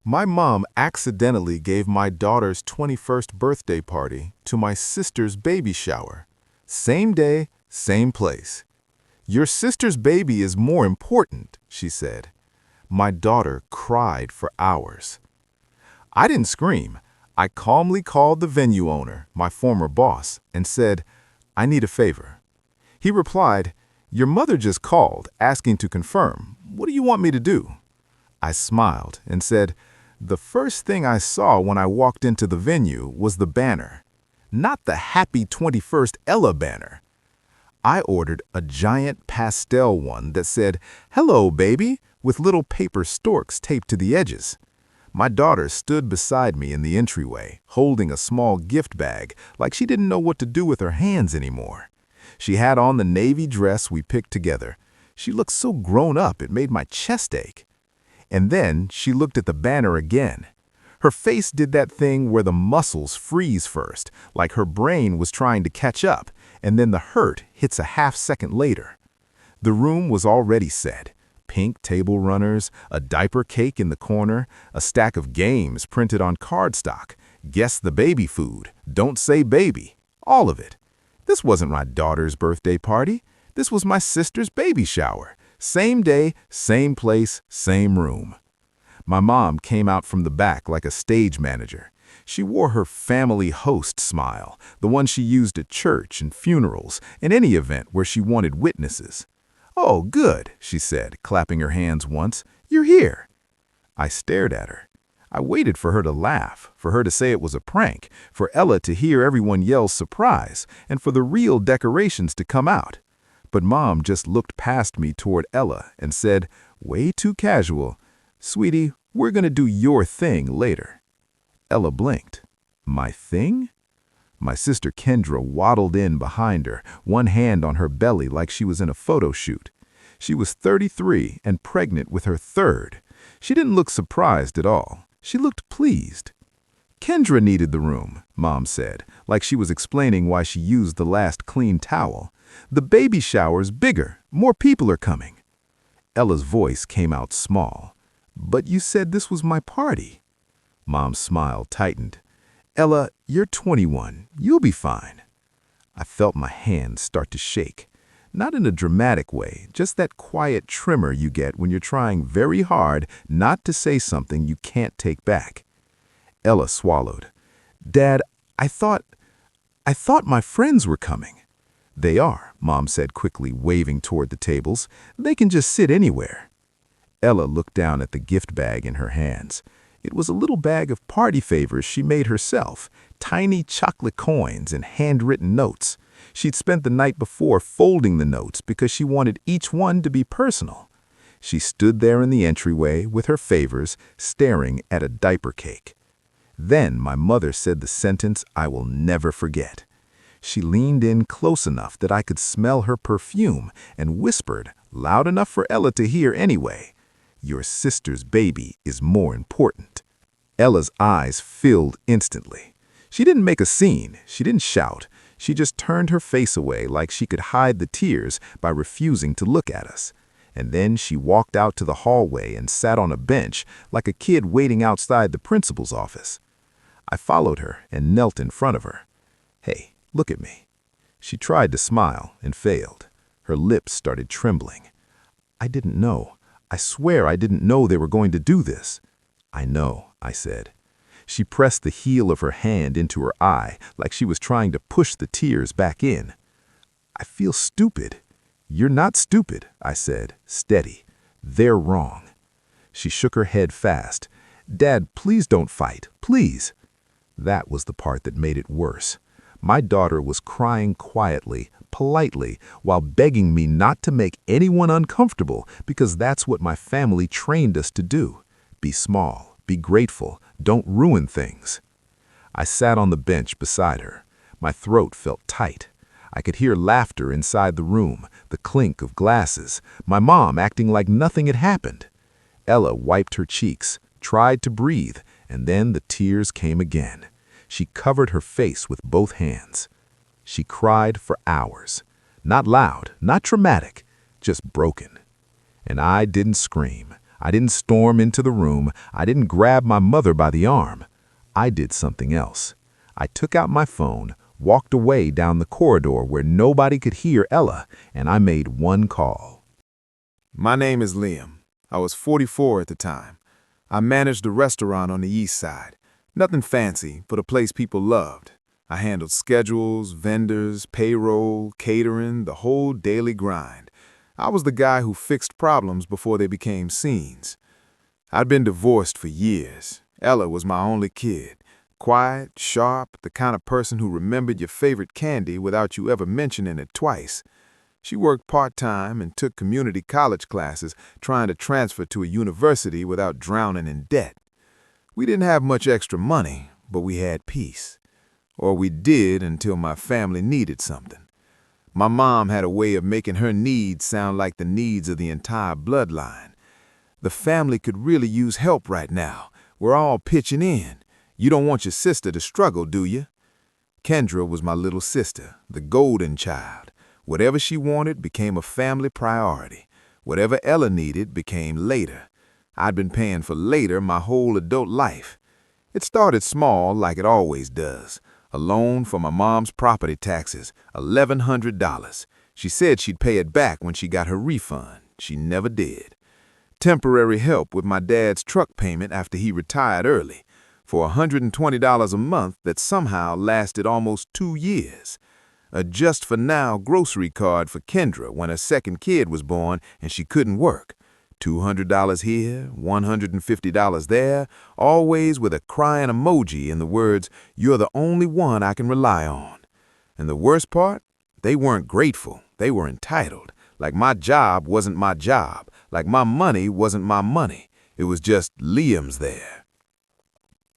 My mom accidentally gave my daughter's 21st birthday party to my sister's baby shower. Same day, same place. Your sister's baby is more important, she said. My daughter cried for hours. I didn't scream. I calmly called the venue owner, my former boss, and said, I need a favor. He replied, Your mother just called, asking to confirm. What do you want me to do? I smiled and said, The first thing I saw when I walked into the venue was the banner. Not the Happy 21st Ella banner. I ordered a giant pastel one that said, Hello, baby, with little paper storks taped to the edges. My daughter stood beside me in the entryway, holding a small gift bag, like she didn't know what to do with her hands anymore. She had on the navy dress we picked together. She looked so grown up it made my chest ache. And then she looked at the banner again. Her face did that thing where the muscles freeze first, like her brain was trying to catch up, and then the hurt hits a half-second later. The room was already set. Pink table runners, a diaper cake in the corner, a stack of games printed on cardstock, guess the baby food, don't say baby, all of it. This wasn't my daughter's birthday party. This was my sister's baby shower. Same day, same place, same room. My mom came out from the back like a stage manager. She wore her family host smile, the one she used at church and funerals and any event where she wanted witnesses. Oh, good, she said, clapping her hands once. You're here. I stared at her. I waited for her to laugh, for her to say it was a prank, for Ella to hear everyone yell surprise, and for the real decorations to come out. But Mom just looked past me toward Ella and said, way too casual, Sweetie, we're going to do your thing later. Ella blinked. My thing? My sister Kendra waddled in behind her, one hand on her belly like she was in a photo shoot. She was 33 and pregnant with her third. She didn't look surprised at all. She looked pleased. Kendra needed the room, Mom said, like she was explaining why she used the last clean towel. The baby shower's bigger. More people are coming. Ella's voice came out small. But you said this was my party. Mom's smile tightened. Ella, you're 21. You'll be fine. I felt my hands start to shake. Not in a dramatic way, just that quiet tremor you get when you're trying very hard not to say something you can't take back. Ella swallowed. Dad, I thought my friends were coming. They are, Mom said quickly, waving toward the tables. They can just sit anywhere. Ella looked down at the gift bag in her hands. It was a little bag of party favors she made herself, tiny chocolate coins and handwritten notes. She'd spent the night before folding the notes because she wanted each one to be personal. She stood there in the entryway with her favors, staring at a diaper cake. Then my mother said the sentence I will never forget. She leaned in close enough that I could smell her perfume and whispered, loud enough for Ella to hear anyway, Your sister's baby is more important. Ella's eyes filled instantly. She didn't make a scene. She didn't shout. She just turned her face away like she could hide the tears by refusing to look at us. And then she walked out to the hallway and sat on a bench like a kid waiting outside the principal's office. I followed her and knelt in front of her. Hey, look at me. She tried to smile and failed. Her lips started trembling. I didn't know. I swear I didn't know they were going to do this. I know, I said. She pressed the heel of her hand into her eye like she was trying to push the tears back in. I feel stupid. You're not stupid, I said, steady. They're wrong. She shook her head fast. Dad, please don't fight, please. That was the part that made it worse. My daughter was crying quietly, politely, while begging me not to make anyone uncomfortable because that's what my family trained us to do. Be small, be grateful, don't ruin things. I sat on the bench beside her. My throat felt tight. I could hear laughter inside the room, the clink of glasses, my mom acting like nothing had happened. Ella wiped her cheeks, tried to breathe, and then the tears came again. She covered her face with both hands. She cried for hours. Not loud, not dramatic, just broken. And I didn't scream. I didn't storm into the room. I didn't grab my mother by the arm. I did something else. I took out my phone, walked away down the corridor where nobody could hear Ella, and I made one call. My name is Liam. I was 44 at the time. I managed a restaurant on the east side. Nothing fancy, but a place people loved. I handled schedules, vendors, payroll, catering, the whole daily grind. I was the guy who fixed problems before they became scenes. I'd been divorced for years. Ella was my only kid. Quiet, sharp, the kind of person who remembered your favorite candy without you ever mentioning it twice. She worked part-time and took community college classes, trying to transfer to a university without drowning in debt. We didn't have much extra money, but we had peace. Or we did until my family needed something. My mom had a way of making her needs sound like the needs of the entire bloodline. The family could really use help right now. We're all pitching in. You don't want your sister to struggle, do you? Kendra was my little sister, the golden child. Whatever she wanted became a family priority. Whatever Ella needed became later. I'd been paying for later my whole adult life. It started small like it always does. A loan for my mom's property taxes, $1,100. She said she'd pay it back when she got her refund. She never did. Temporary help with my dad's truck payment after he retired early, for $120 a month that somehow lasted almost 2 years. A just-for-now grocery card for Kendra when her second kid was born and she couldn't work. $200 here, $150 there, always with a crying emoji in the words, "You're the only one I can rely on." And the worst part? They weren't grateful. They were entitled. Like my job wasn't my job. Like my money wasn't my money. It was just Liam's there.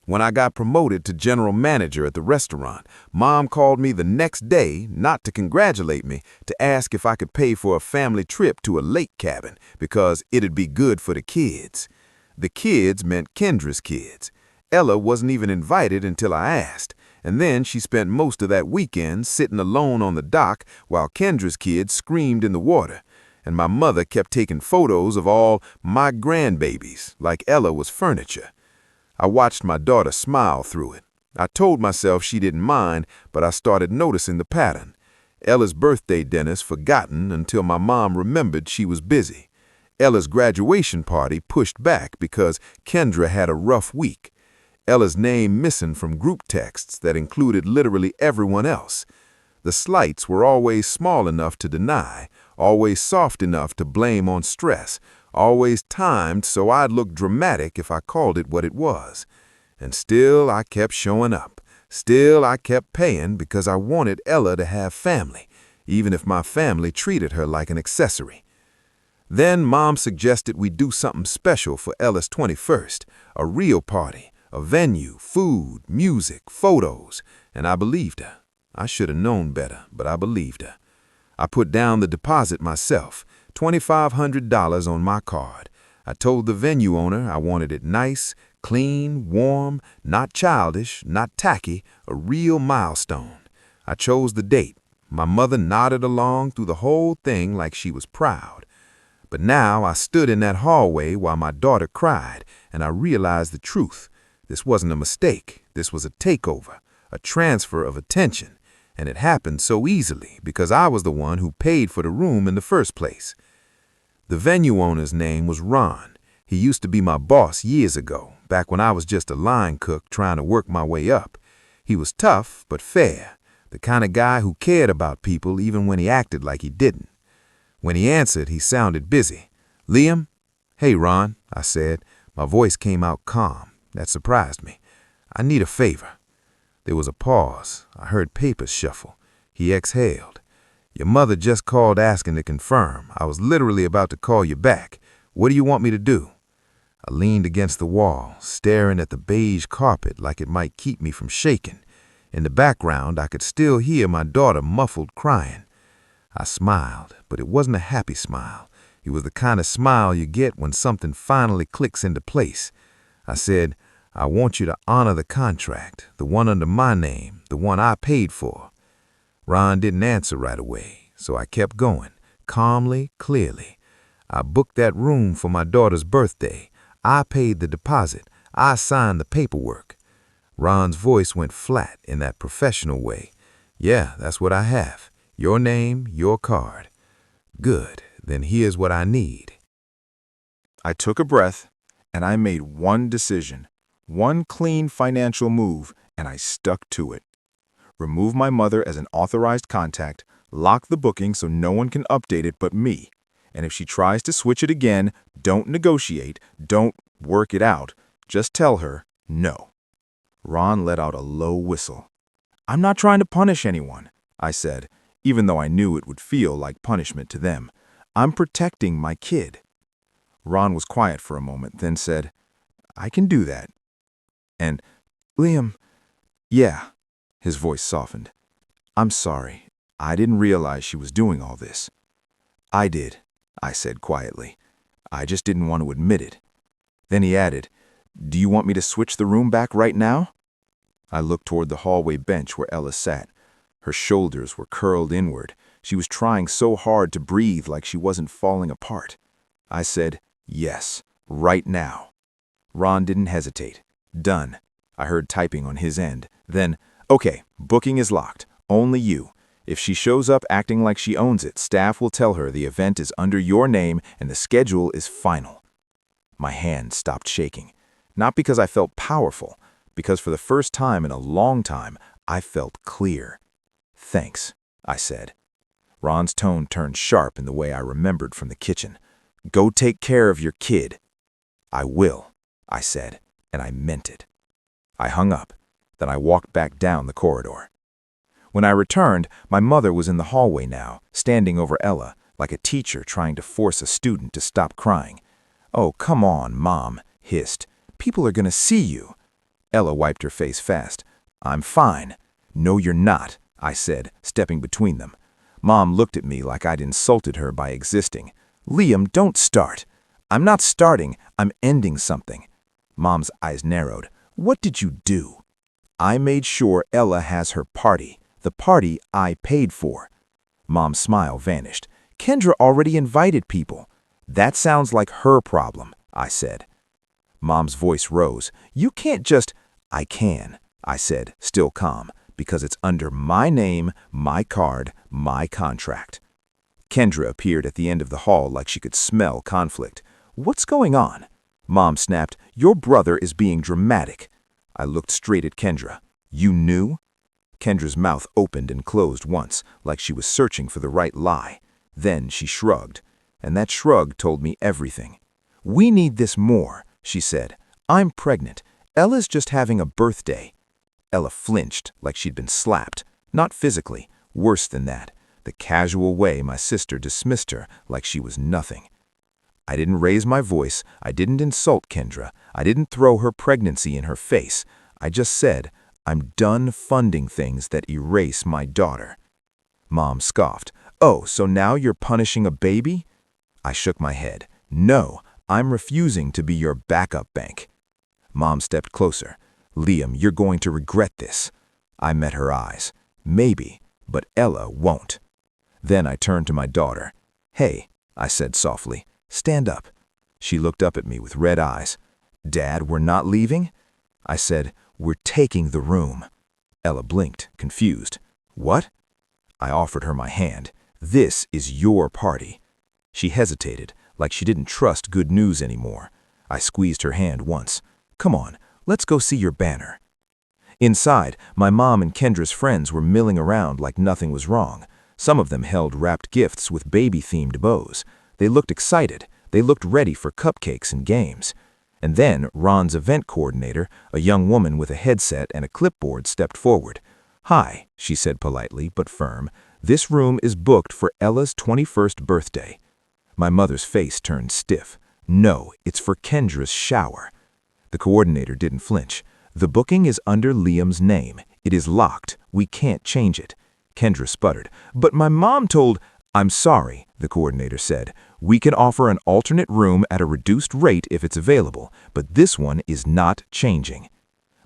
When I got promoted to general manager at the restaurant, Mom called me the next day, not to congratulate me, to ask if I could pay for a family trip to a lake cabin because it'd be good for the kids. The kids meant Kendra's kids. Ella wasn't even invited until I asked, and then she spent most of that weekend sitting alone on the dock while Kendra's kids screamed in the water, and my mother kept taking photos of all my grandbabies like Ella was furniture. I watched my daughter smile through it. I told myself she didn't mind, but I started noticing the pattern. Ella's birthday dinners forgotten until my mom remembered she was busy. Ella's graduation party pushed back because Kendra had a rough week. Ella's name missing from group texts that included literally everyone else. The slights were always small enough to deny, always soft enough to blame on stress, always timed so I'd look dramatic if I called it what it was. And still I kept showing up. Still I kept paying because I wanted Ella to have family, even if my family treated her like an accessory. Then Mom suggested we do something special for Ella's 21st, a real party, a venue, food, music, photos, and I believed her. I should have known better, but I believed her. I put down the deposit myself, $2,500 on my card. I told the venue owner I wanted it nice, clean, warm, not childish, not tacky, a real milestone. I chose the date. My mother nodded along through the whole thing like she was proud. But now I stood in that hallway while my daughter cried, and I realized the truth. This wasn't a mistake. This was a takeover, a transfer of attention. And it happened so easily because I was the one who paid for the room in the first place. The venue owner's name was Ron. He used to be my boss years ago, back when I was just a line cook trying to work my way up. He was tough but fair, the kind of guy who cared about people even when he acted like he didn't. When he answered, he sounded busy. "Liam?" "Hey, Ron," I said. My voice came out calm. That surprised me. "I need a favor." There was a pause. I heard papers shuffle. He exhaled. "Your mother just called asking to confirm. I was literally about to call you back. What do you want me to do?" I leaned against the wall, staring at the beige carpet like it might keep me from shaking. In the background, I could still hear my daughter muffled crying. I smiled, but it wasn't a happy smile. It was the kind of smile you get when something finally clicks into place. I said, "I want you to honor the contract, the one under my name, the one I paid for." Ron didn't answer right away, so I kept going, calmly, clearly. I booked that room for my daughter's birthday. I paid the deposit. I signed the paperwork. Ron's voice went flat in that professional way. Yeah, that's what I have. Your name, your card. Good, then here's what I need. I took a breath, and I made one decision, one clean financial move, and I stuck to it. Remove my mother as an authorized contact, lock the booking so no one can update it but me. And if she tries to switch it again, don't negotiate, don't work it out. Just tell her no. Ron let out a low whistle. I'm not trying to punish anyone, I said, even though I knew it would feel like punishment to them. I'm protecting my kid. Ron was quiet for a moment, then said, I can do that. And, Liam, yeah, his voice softened. I'm sorry. I didn't realize she was doing all this. I did, I said quietly. I just didn't want to admit it. Then he added, Do you want me to switch the room back right now? I looked toward the hallway bench where Ella sat. Her shoulders were curled inward. She was trying so hard to breathe like she wasn't falling apart. I said, Yes, right now. Ron didn't hesitate. Done. I heard typing on his end. Then, okay, booking is locked. Only you. If she shows up acting like she owns it, staff will tell her the event is under your name and the schedule is final. My hand stopped shaking. Not because I felt powerful, because for the first time in a long time, I felt clear. Thanks, I said. Ron's tone turned sharp in the way I remembered from the kitchen. Go take care of your kid. I will, I said, and I meant it. I hung up. Then I walked back down the corridor. When I returned, my mother was in the hallway now, standing over Ella, like a teacher trying to force a student to stop crying. Oh, come on, Mom, hissed. People are going to see you. Ella wiped her face fast. I'm fine. No, you're not, I said, stepping between them. Mom looked at me like I'd insulted her by existing. Liam, don't start. I'm not starting, I'm ending something. Mom's eyes narrowed. What did you do? I made sure Ella has her party, the party I paid for. Mom's smile vanished. Kendra already invited people. That sounds like her problem, I said. Mom's voice rose. You can't just... I can, I said, still calm, because it's under my name, my card, my contract. Kendra appeared at the end of the hall like she could smell conflict. What's going on? Mom snapped, your brother is being dramatic. I looked straight at Kendra. You knew? Kendra's mouth opened and closed once, like she was searching for the right lie. Then she shrugged, and that shrug told me everything. We need this more, she said. I'm pregnant. Ella's just having a birthday. Ella flinched like she'd been slapped. Not physically, worse than that. The casual way my sister dismissed her like she was nothing. I didn't raise my voice. I didn't insult Kendra. I didn't throw her pregnancy in her face. I just said, I'm done funding things that erase my daughter. Mom scoffed. Oh, so now you're punishing a baby? I shook my head. No, I'm refusing to be your backup bank. Mom stepped closer. Liam, you're going to regret this. I met her eyes. Maybe, but Ella won't. Then I turned to my daughter. Hey, I said softly, stand up. She looked up at me with red eyes. Dad, we're not leaving? I said, we're taking the room. Ella blinked, confused. What? I offered her my hand. This is your party. She hesitated, like she didn't trust good news anymore. I squeezed her hand once. Come on, let's go see your banner. Inside, my mom and Kendra's friends were milling around like nothing was wrong. Some of them held wrapped gifts with baby-themed bows. They looked excited. They looked ready for cupcakes and games. And then Ron's event coordinator, a young woman with a headset and a clipboard, stepped forward. Hi, she said politely but firm. This room is booked for Ella's 21st birthday. My mother's face turned stiff. No, it's for Kendra's shower. The coordinator didn't flinch. The booking is under Liam's name. It is locked. We can't change it. Kendra sputtered. But my mom told... I'm sorry, the coordinator said. We can offer an alternate room at a reduced rate if it's available, but this one is not changing.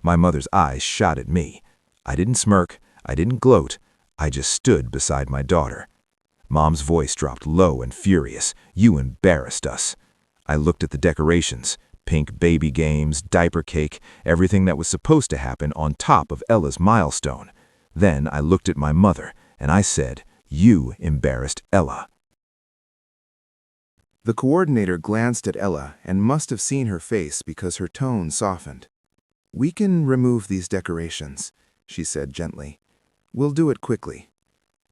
My mother's eyes shot at me. I didn't smirk. I didn't gloat. I just stood beside my daughter. Mom's voice dropped low and furious. "You embarrassed us." I looked at the decorations. Pink baby games, diaper cake, everything that was supposed to happen on top of Ella's milestone. Then I looked at my mother, and I said, "You embarrassed Ella." The coordinator glanced at Ella and must have seen her face because her tone softened. "We can remove these decorations," she said gently. "We'll do it quickly."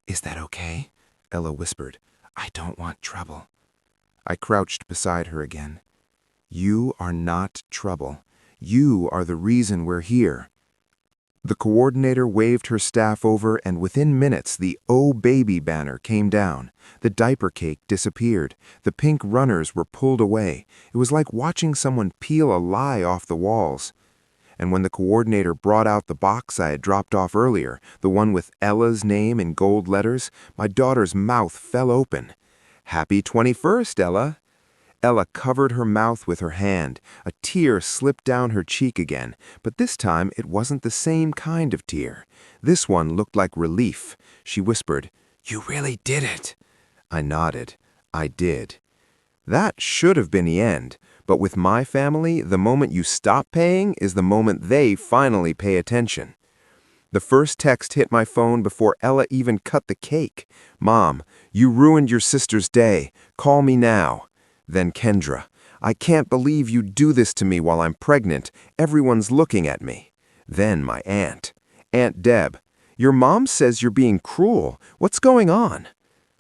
"Is that okay?" Ella whispered. "I don't want trouble." I crouched beside her again. "You are not trouble. You are the reason we're here." The coordinator waved her staff over, and within minutes the "Oh Baby" banner came down. The diaper cake disappeared. The pink runners were pulled away. It was like watching someone peel a lie off the walls. And when the coordinator brought out the box I had dropped off earlier, the one with Ella's name in gold letters, my daughter's mouth fell open. "Happy 21st, Ella." Ella covered her mouth with her hand. A tear slipped down her cheek again, but this time it wasn't the same kind of tear. This one looked like relief. She whispered, "You really did it." I nodded. I did. That should have been the end, but with my family, the moment you stop paying is the moment they finally pay attention. The first text hit my phone before Ella even cut the cake. "Mom, you ruined your sister's day. Call me now." Then Kendra, "I can't believe you do this to me while I'm pregnant. Everyone's looking at me." Then my aunt, "Aunt Deb, your mom says you're being cruel. What's going on?"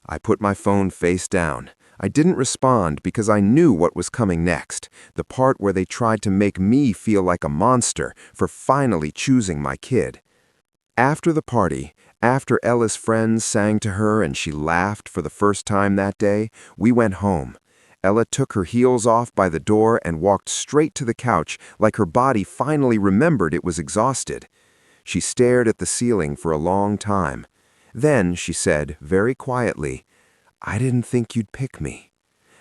I put my phone face down. I didn't respond because I knew what was coming next, the part where they tried to make me feel like a monster for finally choosing my kid. After the party, after Ella's friends sang to her and she laughed for the first time that day, we went home. Ella took her heels off by the door and walked straight to the couch like her body finally remembered it was exhausted. She stared at the ceiling for a long time. Then she said, very quietly, "I didn't think you'd pick me."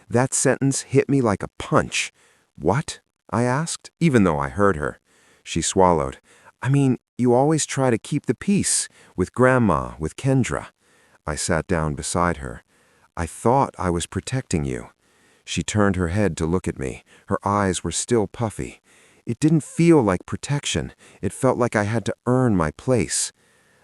That sentence hit me like a punch. "What?" I asked, even though I heard her. She swallowed. "I mean, you always try to keep the peace, with Grandma, with Kendra." I sat down beside her. "I thought I was protecting you." She turned her head to look at me. Her eyes were still puffy. It didn't feel like protection. It felt like I had to earn my place.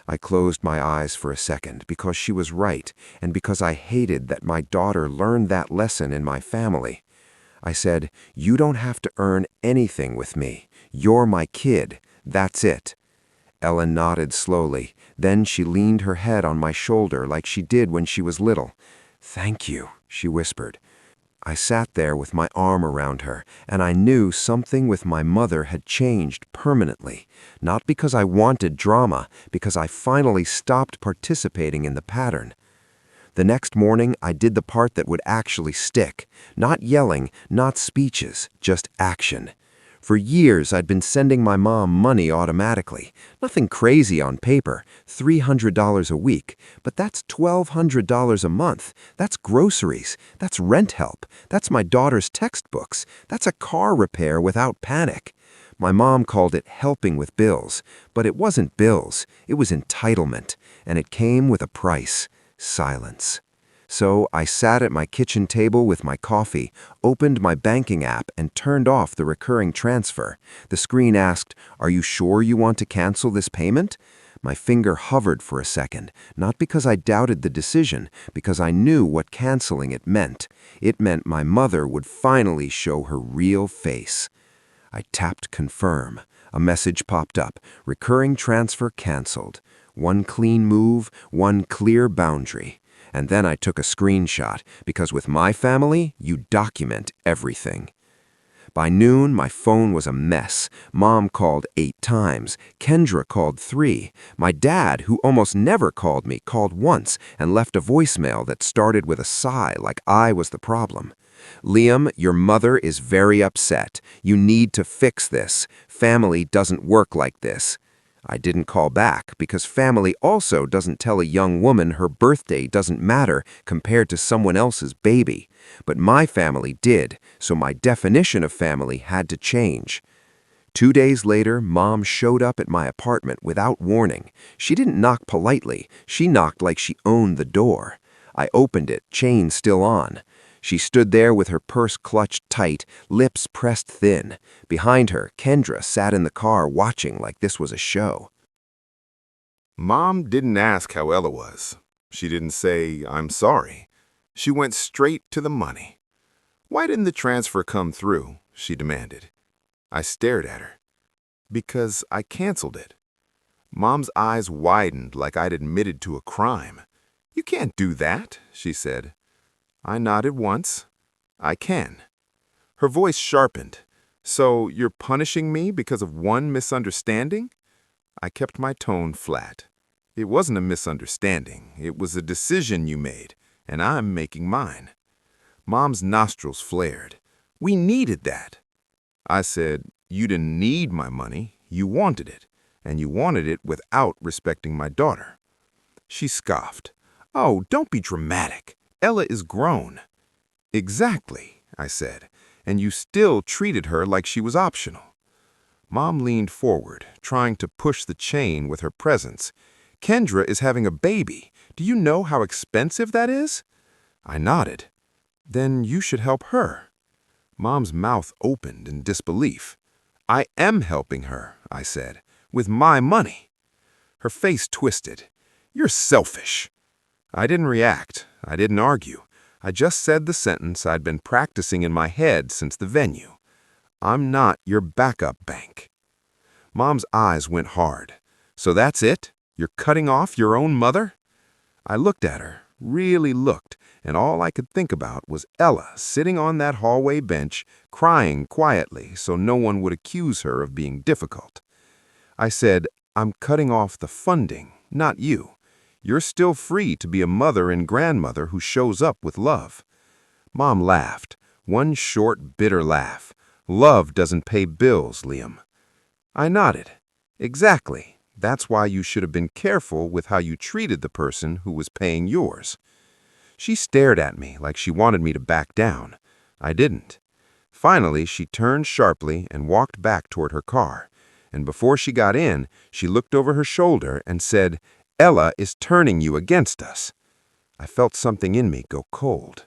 I closed my eyes for a second because she was right and because I hated that my daughter learned that lesson in my family. I said, "You don't have to earn anything with me. You're my kid. That's it." Ella nodded slowly. Then she leaned her head on my shoulder like she did when she was little. "Thank you," she whispered. I sat there with my arm around her, and I knew something with my mother had changed permanently. Not because I wanted drama, because I finally stopped participating in the pattern. The next morning, I did the part that would actually stick. Not yelling, not speeches, just action. For years, I'd been sending my mom money automatically. Nothing crazy on paper, $300 a week, but that's $1,200 a month. That's groceries. That's rent help. That's my daughter's textbooks. That's a car repair without panic. My mom called it helping with bills, but it wasn't bills. It was entitlement, and it came with a price: silence. So I sat at my kitchen table with my coffee, opened my banking app, and turned off the recurring transfer. The screen asked, "Are you sure you want to cancel this payment?" My finger hovered for a second, not because I doubted the decision, because I knew what canceling it meant. It meant my mother would finally show her real face. I tapped confirm. A message popped up, "Recurring transfer canceled." One clean move, one clear boundary. And then I took a screenshot, because with my family, you document everything. By noon, my phone was a mess. Mom called 8 times. Kendra called 3. My dad, who almost never called me, called once and left a voicemail that started with a sigh like I was the problem. "Liam, your mother is very upset. You need to fix this. Family doesn't work like this." I didn't call back because family also doesn't tell a young woman her birthday doesn't matter compared to someone else's baby. But my family did, so my definition of family had to change. 2 days later, Mom showed up at my apartment without warning. She didn't knock politely. She knocked like she owned the door. I opened it, chain still on. She stood there with her purse clutched tight, lips pressed thin. Behind her, Kendra sat in the car watching like this was a show. Mom didn't ask how Ella was. She didn't say, "I'm sorry." She went straight to the money. "Why didn't the transfer come through?" she demanded. I stared at her. "Because I canceled it." Mom's eyes widened like I'd admitted to a crime. "You can't do that," she said. I nodded once. "I can." Her voice sharpened. "So you're punishing me because of one misunderstanding?" I kept my tone flat. "It wasn't a misunderstanding. It was a decision you made, and I'm making mine." Mom's nostrils flared. "We needed that." I said, "You didn't need my money. You wanted it, and you wanted it without respecting my daughter." She scoffed. "Oh, don't be dramatic. Ella is grown." "Exactly," I said, "and you still treated her like she was optional." Mom leaned forward, trying to push the chain with her presence. "Kendra is having a baby. Do you know how expensive that is?" I nodded. "Then you should help her." Mom's mouth opened in disbelief. "I am helping her," I said, "with my money." Her face twisted. "You're selfish." I didn't react. I didn't argue. I just said the sentence I'd been practicing in my head since the venue. "I'm not your backup bank." Mom's eyes went hard. "So that's it? You're cutting off your own mother?" I looked at her, really looked, and all I could think about was Ella sitting on that hallway bench, crying quietly so no one would accuse her of being difficult. I said, "I'm cutting off the funding, not you. You're still free to be a mother and grandmother who shows up with love." Mom laughed, one short, bitter laugh. "Love doesn't pay bills, Liam." I nodded. "Exactly. That's why you should have been careful with how you treated the person who was paying yours." She stared at me like she wanted me to back down. I didn't. Finally, she turned sharply and walked back toward her car. And before she got in, she looked over her shoulder and said, "Ella is turning you against us." I felt something in me go cold.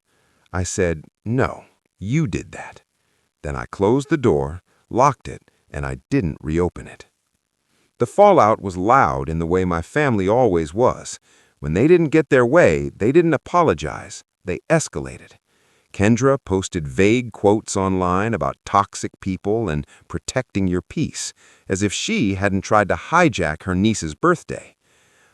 I said, "No, you did that." Then I closed the door, locked it, and I didn't reopen it. The fallout was loud in the way my family always was. When they didn't get their way, they didn't apologize. They escalated. Kendra posted vague quotes online about toxic people and protecting your peace, as if she hadn't tried to hijack her niece's birthday.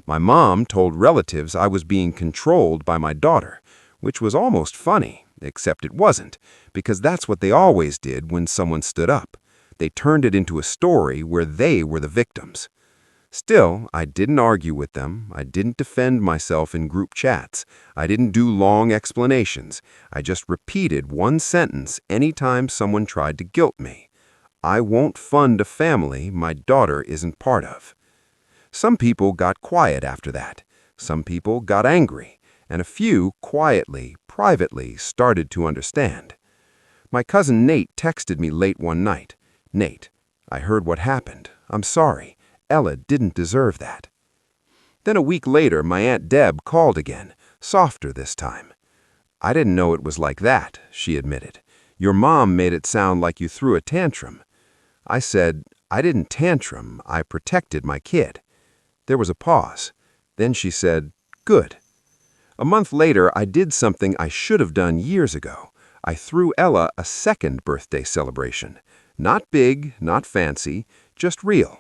My mom told relatives I was being controlled by my daughter, which was almost funny, except it wasn't, because that's what they always did when someone stood up. They turned it into a story where they were the victims. Still, I didn't argue with them. I didn't defend myself in group chats. I didn't do long explanations. I just repeated one sentence anytime someone tried to guilt me. "I won't fund a family my daughter isn't part of." Some people got quiet after that. Some people got angry. And a few quietly, privately started to understand. My cousin Nate texted me late one night. "Nate, I heard what happened. I'm sorry. Ella didn't deserve that." Then a week later, my Aunt Deb called again, softer this time. "I didn't know it was like that," she admitted. "Your mom made it sound like you threw a tantrum." I said, "I didn't tantrum. I protected my kid." There was a pause. Then she said, "Good." A month later, I did something I should have done years ago. I threw Ella a second birthday celebration. Not big, not fancy, just real.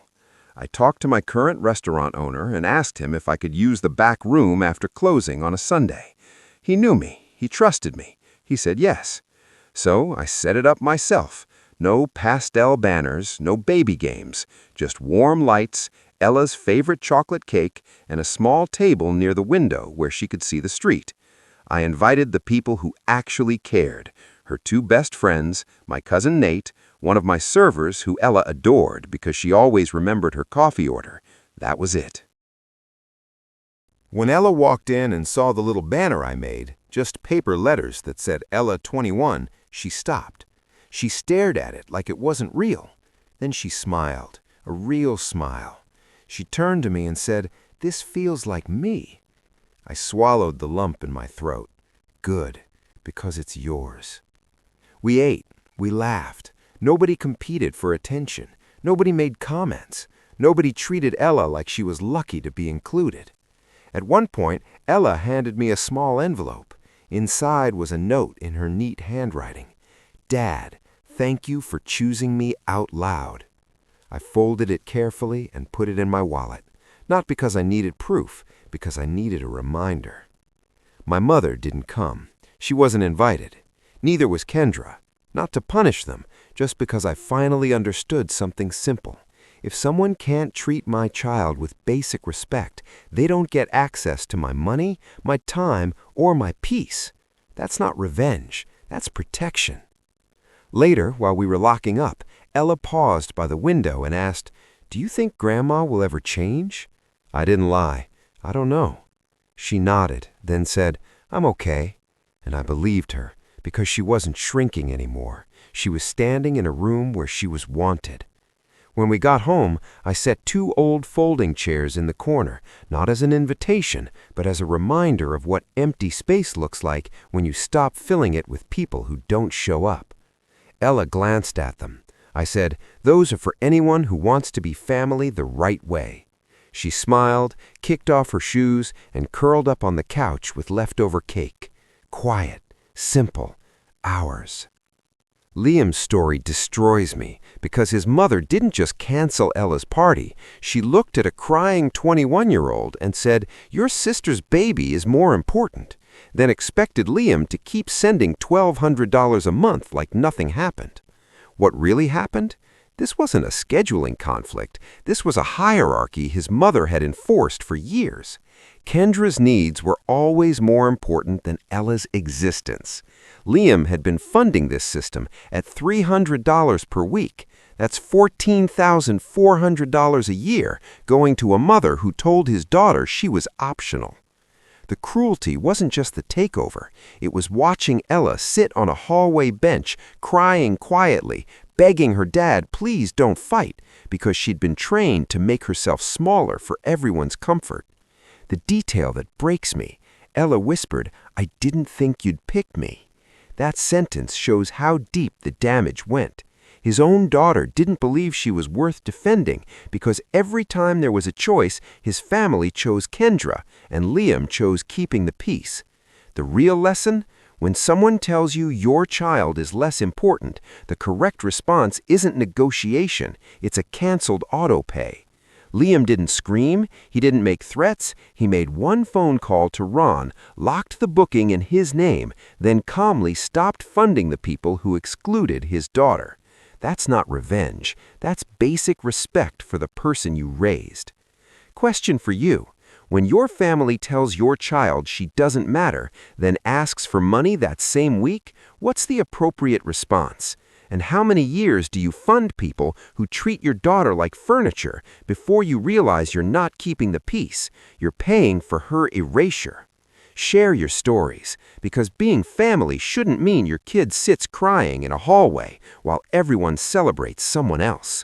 I talked to my current restaurant owner and asked him if I could use the back room after closing on a Sunday. He knew me. He trusted me. He said yes. So I set it up myself. No pastel banners, no baby games, just warm lights, Ella's favorite chocolate cake, and a small table near the window where she could see the street. I invited the people who actually cared, her two best friends, my cousin Nate, one of my servers who Ella adored because she always remembered her coffee order. That was it. When Ella walked in and saw the little banner I made, just paper letters that said Ella 21, she stopped. She stared at it like it wasn't real. Then she smiled, a real smile. She turned to me and said, "This feels like me." I swallowed the lump in my throat. Good, because it's yours. We ate. We laughed. Nobody competed for attention. Nobody made comments. Nobody treated Ella like she was lucky to be included. At one point, Ella handed me a small envelope. Inside was a note in her neat handwriting. Dad, thank you for choosing me out loud. I folded it carefully and put it in my wallet. Not because I needed proof, because I needed a reminder. My mother didn't come. She wasn't invited. Neither was Kendra. Not to punish them, just because I finally understood something simple. If someone can't treat my child with basic respect, they don't get access to my money, my time, or my peace. That's not revenge. That's protection. Later, while we were locking up, Ella paused by the window and asked, "Do you think Grandma will ever change?" I didn't lie. I don't know. She nodded, then said, "I'm okay." And I believed her, because she wasn't shrinking anymore. She was standing in a room where she was wanted. When we got home, I set 2 old folding chairs in the corner, not as an invitation, but as a reminder of what empty space looks like when you stop filling it with people who don't show up. Ella glanced at them. I said, "Those are for anyone who wants to be family the right way." She smiled, kicked off her shoes, and curled up on the couch with leftover cake. Quiet, simple, ours. Liam's story destroys me because his mother didn't just cancel Ella's party. She looked at a crying 21-year-old and said, "Your sister's baby is more important," then expected Liam to keep sending $1,200 a month like nothing happened. What really happened? This wasn't a scheduling conflict. This was a hierarchy his mother had enforced for years. Kendra's needs were always more important than Ella's existence. Liam had been funding this system at $300 per week. That's $14,400 a year going to a mother who told his daughter she was optional. The cruelty wasn't just the takeover. It was watching Ella sit on a hallway bench, crying quietly, begging her dad, "Please don't fight," because she'd been trained to make herself smaller for everyone's comfort. The detail that breaks me, Ella whispered, "I didn't think you'd pick me." That sentence shows how deep the damage went. His own daughter didn't believe she was worth defending because every time there was a choice, his family chose Kendra and Liam chose keeping the peace. The real lesson? When someone tells you your child is less important, the correct response isn't negotiation, it's a canceled autopay. Liam didn't scream, he didn't make threats, he made one phone call to Ron, locked the booking in his name, then calmly stopped funding the people who excluded his daughter. That's not revenge, that's basic respect for the person you raised. Question for you. When your family tells your child she doesn't matter, then asks for money that same week, what's the appropriate response? And how many years do you fund people who treat your daughter like furniture before you realize you're not keeping the peace? You're paying for her erasure. Share your stories, because being family shouldn't mean your kid sits crying in a hallway while everyone celebrates someone else.